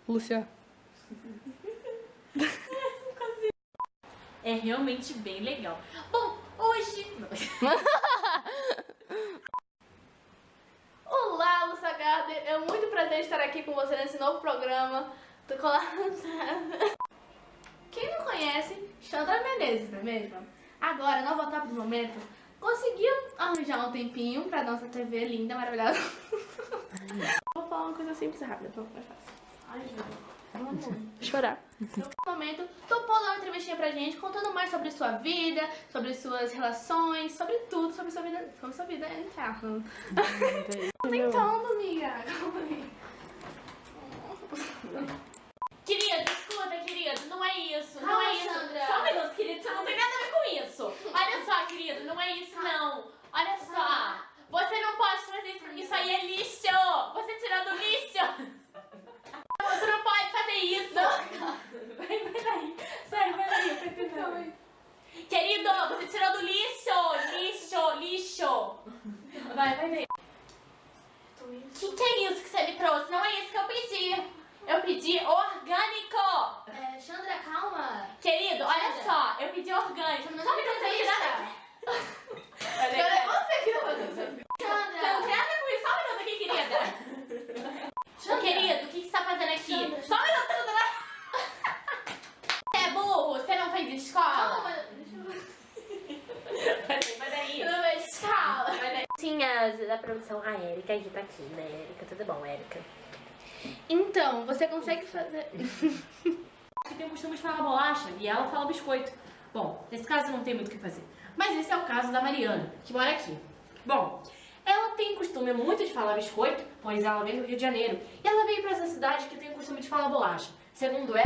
Lúcia. É realmente bem legal. Bom, hoje... Olá, Lúcia Garder. É muito prazer estar aqui com você nesse novo programa. Tô colada. Quem não conhece, Chandra Menezes, não é mesmo? Agora, nova top do momento, conseguiu arranjar um tempinho pra nossa TV linda, maravilhosa. Vou falar uma coisa simples e rápida, pra ficar mais fácil. Ai, gente. Chorar. No momento, topou dar uma entrevistinha pra gente, contando mais sobre sua vida, sobre suas relações, sobre tudo, sobre sua vida interna. Tentando, amiga. Calma aí. Querido, escuta, querido, não é isso, não Calma, é isso. Sandra. Só um minuto, querido, você não tem nada a ver com isso. Olha só, querido, não é isso não. Olha só, você não pode trazer isso, isso aí é lixo. Você tirou do lixo. Você não pode fazer isso. Vai daí, sai, vai daí, eu tô entendendo. Querido, você tirou do lixo, lixo. Vai daí. Que é isso que você me trouxe? Não é isso que eu pedi. Eu pedi orgânico! Chandra, calma! Querido, olha só, eu pedi orgânico. Não Só me dá Agora é você que tá fazendo isso. Você não tem nada com isso. Só um minuto aqui, querida. Ô, querido, o que você tá fazendo aqui? Chandra. Só um minuto, você não tá... Você é burro? Você não fez escola? Calma, deixa eu... Vai daí. Eu não vejo escala. Vai daí. Sim, as da produção, a Érica, que tá aqui, né, Érica? Tudo bom, Érica? Então, você consegue fazer... Que tem o costume de falar bolacha e ela fala biscoito. Bom, nesse caso não tem muito o que fazer. Mas esse é o caso da Mariana, que mora aqui. Bom, ela tem costume muito de falar biscoito, pois ela vem do Rio de Janeiro. E ela veio pra essa cidade que tem o costume de falar bolacha. Segundo ela...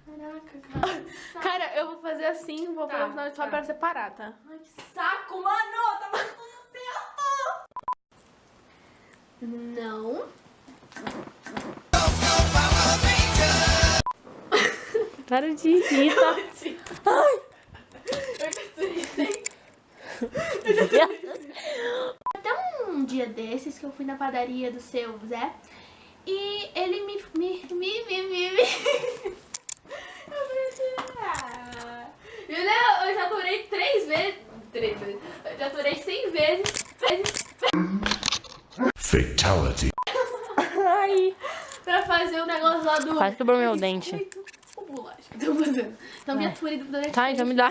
Caraca, cara. Cara, eu vou fazer assim, vou fazer Tá, só tá. pra separar, tá? Ai, que saco, mano! Tá mais tudo certo! Não. Para de rir, tá? Até um dia desses que eu fui na padaria do seu Zé e ele me... Eu falei assim, eu já aturei 3 vezes. Eu já aturei 100 vezes. Fatality. Ai, Pra fazer o negócio lá do... quase quebrou meu dente. O bolacha que eu tô fazendo. Então me ature do dente. Tá, então me dá.